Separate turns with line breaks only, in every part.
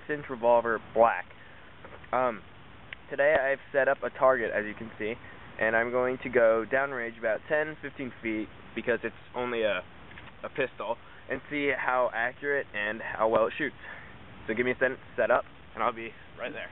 6-inch revolver, black. Today I've set up a target, as you can see, and I'm going to go downrange about 10-15 feet because it's only a pistol, and see how accurate and how well it shoots. So give me a second to set up, and I'll be right there.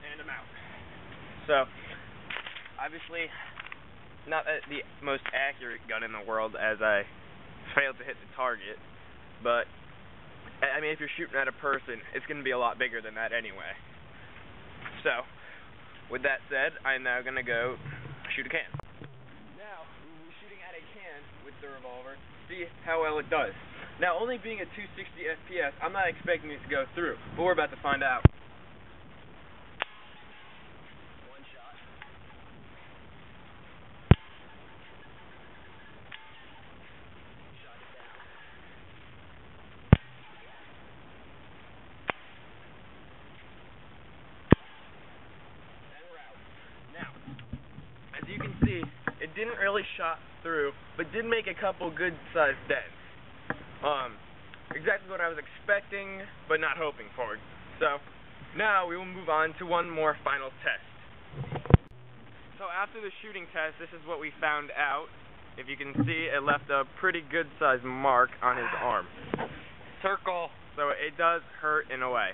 And I'm out. So, obviously, not the most accurate gun in the world, as I failed to hit the target, but I mean, if you're shooting at a person, it's going to be a lot bigger than that anyway. So, with that said, I'm now going to go shoot a can. Now, we're shooting at a can with the revolver, see how well it does. Now, only being at 260 FPS, I'm not expecting it to go through, but we're about to find out. One shot. Shot it down. And we're out. Now, as you can see, it didn't really shot through, but did make a couple good-sized dents. Exactly what I was expecting, but not hoping for. So, now we will move on to one more final test. So after the shooting test, this is what we found out. If you can see, it left a pretty good-sized mark on his arm. Circle. So it does hurt in a way.